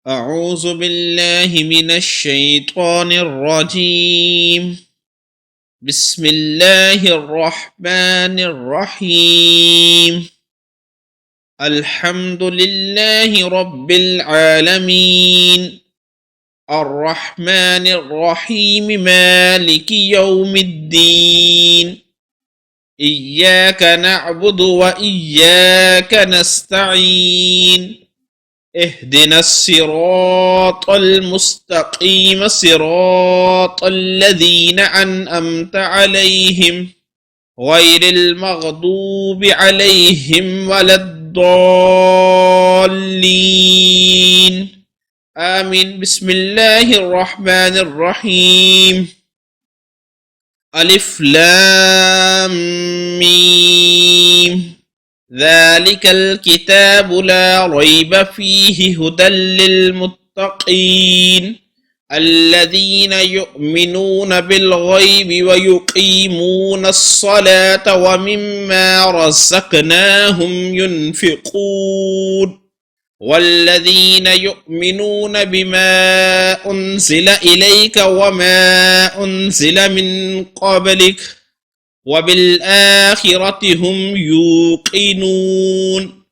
أعوذ بالله من الشيطان الرجيم. بسم الله الرحمن الرحيم. الحمد لله رب العالمين، الرحمن الرحيم، مالك يوم الدين. إياك نعبد وإياك نستعين. اهدنا الصراط المستقيم، صراط الذين أنعمت عليهم غير المغضوب عليهم ولا الضالين. آمين. بسم الله الرحمن الرحيم. ألف لام ميم. ذلك الكتاب لا ريب فيه هدى للمتقين الذين يؤمنون بالغيب ويقيمون الصلاة ومما رزقناهم ينفقون والذين يؤمنون بما أنزل إليك وما أنزل من قبلك وبالآخرة هم يوقنون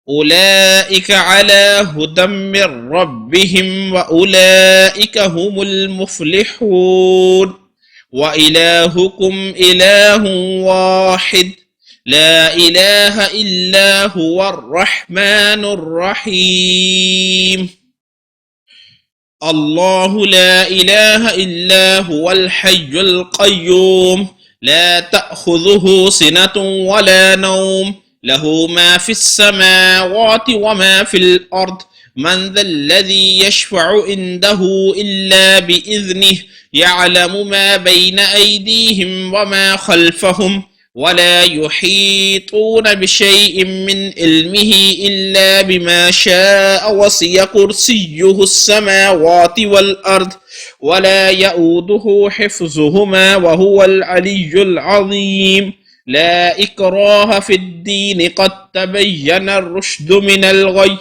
أولئك على هدى من ربهم وأولئك هم المفلحون. وإلهكم إله واحد لا إله إلا هو الرحمن الرحيم. الله لا إله إلا هو الحي القيوم لا تأخذه سنة ولا نوم له ما في السماوات وما في الأرض من ذا الذي يشفع عنده إلا بإذنه يعلم ما بين أيديهم وما خلفهم ولا يحيطون بشيء من علمه إلا بما شاء وسع كرسيه السماوات والأرض ولا يؤوده حفظهما وهو العلي العظيم. لا إكراه في الدين قد تبين الرشد من الغي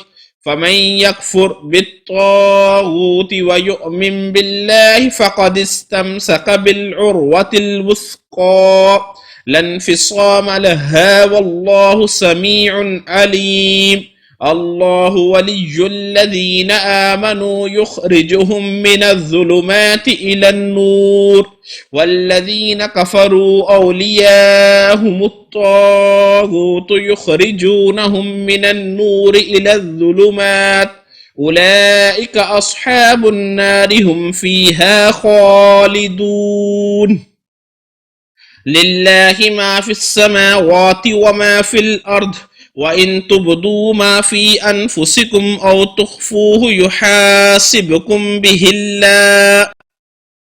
فمن يكفر بالطاغوت ويؤمن بالله فقد استمسك بالعروة الوثقى لا انفصام لها والله سميع عليم. الله ولي الذين آمنوا يخرجهم من الظلمات إلى النور والذين كفروا أولياءهم الطاغوت يخرجونهم من النور إلى الظلمات أولئك أصحاب النار هم فيها خالدون. لله ما في السماوات وما في الأرض وإن تبدوا ما في أنفسكم أو تخفوه يحاسبكم به الله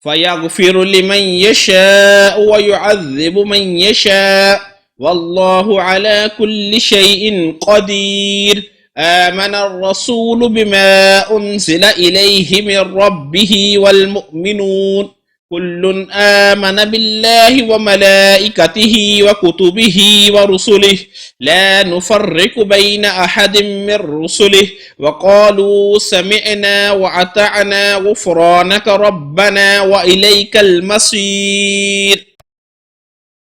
فيغفر لمن يشاء ويعذب من يشاء والله على كل شيء قدير. آمن الرسول بما أنزل إليه من ربه والمؤمنون كل آمن بالله وملائكته وكتبه ورسله لا نفرق بين أحد من رسله وقالوا سمعنا وأطعنا غفرانك ربنا وإليك المصير.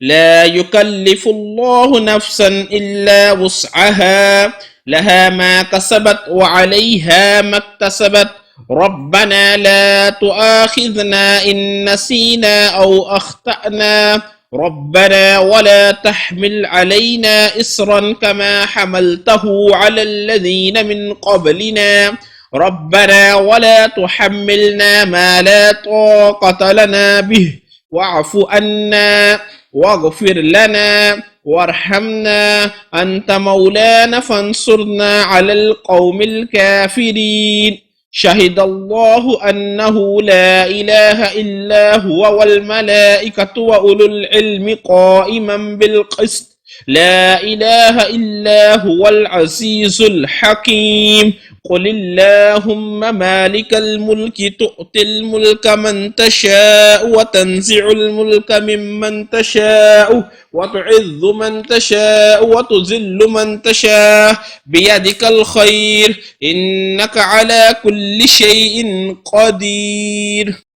لا يكلف الله نفسا إلا وسعها لها ما كسبت وعليها ما اكتسبت ربنا لا تؤاخذنا إن نسينا أو أخطأنا ربنا ولا تحمل علينا إصرا كما حملته على الذين من قبلنا ربنا ولا تحملنا ما لا طاقة لنا به واعف عنا واغفر لنا وارحمنا أنت مولانا فانصرنا على القوم الكافرين. شهد الله أنه لا إله إلا هو والملائكة وأولو العلم قائما بالقسط لا إله إلا هو العزيز الحكيم. قل اللهم مالك الملك تؤتي الملك من تشاء وتنزع الملك ممن تشاء وتعز من تشاء وتذل من تشاء بيدك الخير إنك على كل شيء قدير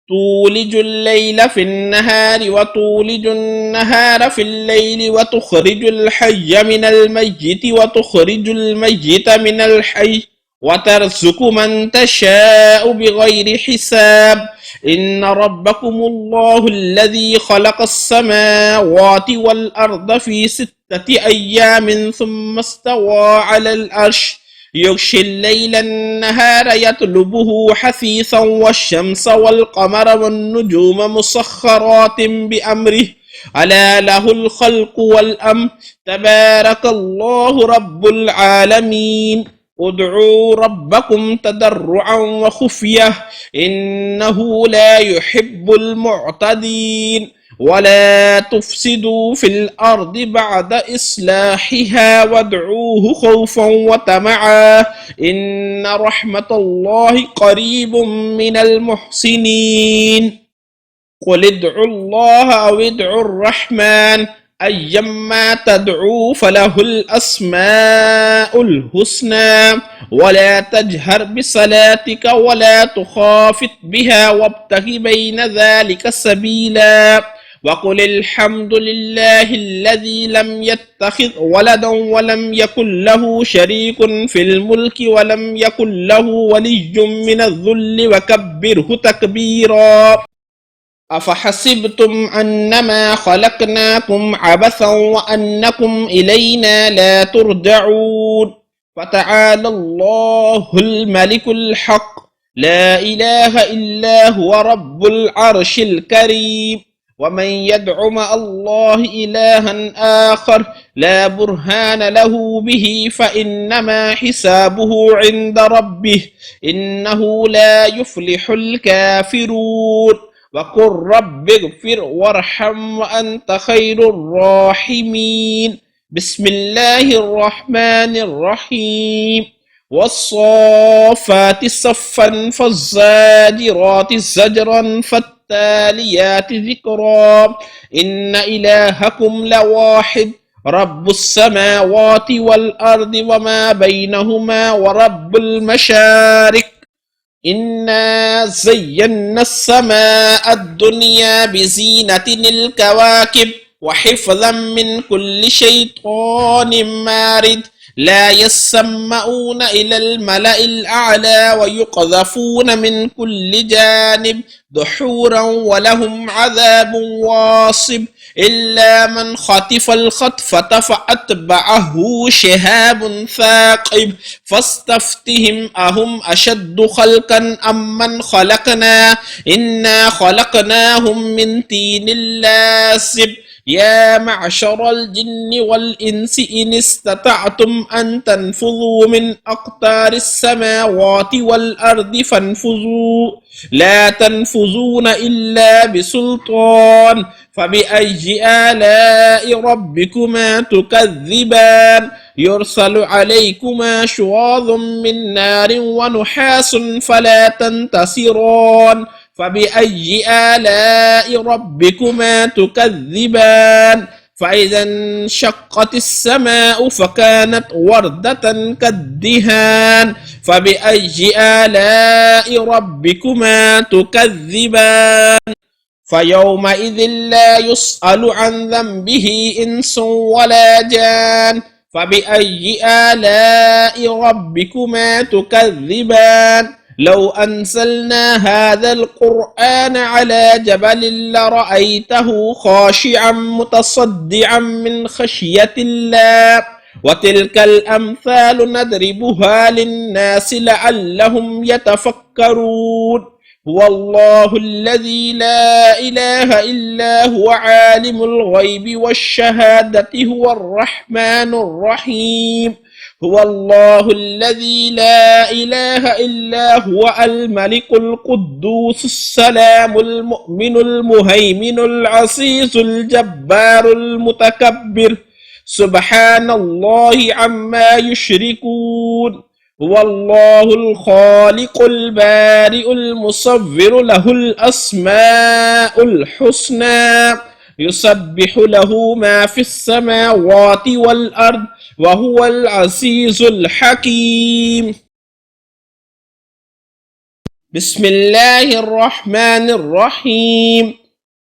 تولج الليل في النهار وتولج النهار في الليل وتخرج الحي من الميت وتخرج الميت من الحي وترزق من تشاء بغير حساب إن ربكم الله الذي خلق السماوات والأرض في 6 أيام ثم استوى على العرش يغشي الليل النهار يطلبه حثيثا والشمس والقمر والنجوم مسخرات بأمره ألا له الخلق والأمر تبارك الله رب العالمين ادعوا ربكم تضرعا وخفية إنه لا يحب المعتدين ولا تفسدوا في الأرض بعد إصلاحها وادعوه خوفا وطمعا إن رحمة الله قريب من المحسنين قل ادعوا الله أو ادعوا الرحمن أيما تدعوا فله الأسماء الحسنى ولا تجهر بصلاتك ولا تخافت بها وابتغ بين ذلك سبيلا وقل الحمد لله الذي لم يتخذ ولدا ولم يكن له شريك في الملك ولم يكن له ولي من الذل وكبره تكبيرا أفحسبتم أنما خلقناكم عبثا وأنكم إلينا لا ترجعون فتعالى الله الملك الحق لا إله إلا هو رب العرش الكريم ومن يدع مع الله إلها آخر لا برهان له به فإنما حسابه عند ربه إنه لا يفلح الكافرون وقل رب اغفر وارحم وأنت خير الراحمين بسم الله الرحمن الرحيم والصافات صفا فالزاجرات زجرا فالتاليات ذكرا إن إلهكم لواحد رب السماوات والأرض وما بينهما ورب المشارق إنا زينا السماء الدنيا بزينة الكواكب وحفظا من كل شيطان مارد لا يسمعون إلى الملأ الأعلى ويقذفون من كل جانب دحورا ولهم عذاب واصب إلا من خطف الخطفة فأتبعه شهاب ثاقب فاستفتهم أهم أشد خلقا أم من خلقنا إنا خلقناهم من طين لازب يا معشر الجن والإنس إن استطعتم أن تنفذوا من أقطار السماوات والأرض فانفذوا لا تنفذون إلا بسلطان فبأي آلاء ربكما تكذبان يرسل عليكما شواظ من نار ونحاس فلا تنتصران فبأي آلاء ربكما تكذبان فإذا انشقت السماء فكانت وردة كالدهان فبأي آلاء ربكما تكذبان فيومئذ لا يسأل عن ذنبه إنس ولا جان فبأي آلاء ربكما تكذبان لو أنزلنا هذا القرآن على جبل لرأيته خاشعا متصدعا من خشية الله وتلك الأمثال نضربها للناس لعلهم يتفكرون هو الله الذي لا إله إلا هو عالم الغيب والشهادة هو الرحمن الرحيم هو الله الذي لا إله إلا هو الملك القدوس السلام المؤمن المهيمن العزيز الجبار المتكبر سبحان الله عما يشركون هو الله الخالق البارئ المصور له الأسماء الحسنى يسبح له ما في السماوات والأرض وهو العزيز الحكيم. بسم الله الرحمن الرحيم.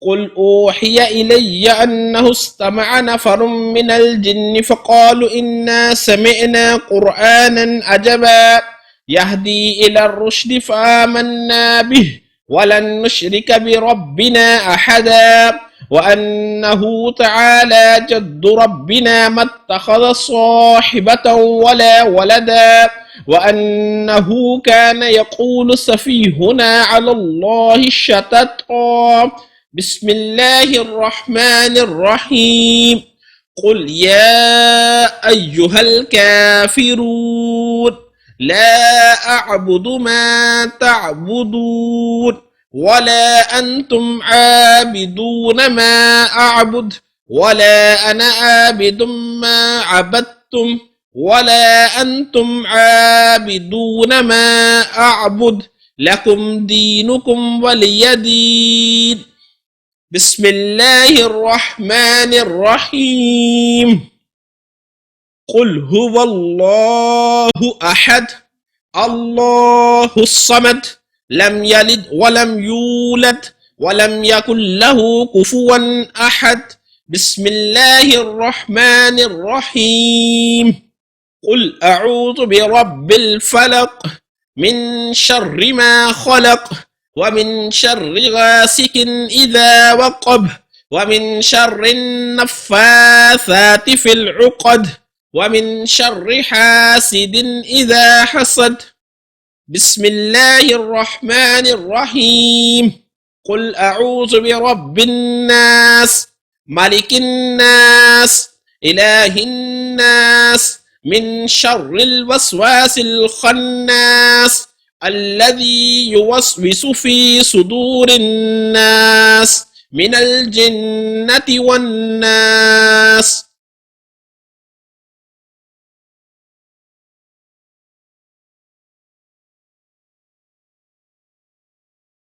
قل أوحي إلي أنه استمع نفر من الجن فقالوا إنا سمعنا قرآنا عجبا يهدي إلى الرشد فآمنا به ولن نشرك بربنا أحدا وأنه تعالى جد ربنا ما اتخذ صاحبة ولا ولدا وأنه كان يقول سفيهنا على الله الشططا. بسم الله الرحمن الرحيم. قل يا أيها الكافرون لا أعبد ما تعبدون ولا أنتم عابدون ما أعبد ولا أنا عابد ما عبدتم ولا أنتم عابدون ما أعبد لكم دينكم ولي دين. بسم الله الرحمن الرحيم. قل هو الله أحد الله الصمد لم يلد ولم يولد ولم يكن له كفوا أحد. بسم الله الرحمن الرحيم. قل أعوذ برب الفلق من شر ما خلق ومن شر غاسق إذا وقب ومن شر النفاثات في العقد ومن شر حاسد إذا حسد. بسم الله الرحمن الرحيم. قل أعوذ برب الناس ملك الناس إله الناس من شر الوسواس الخناس الذي يوسوس في صدور الناس من الجنة والناس.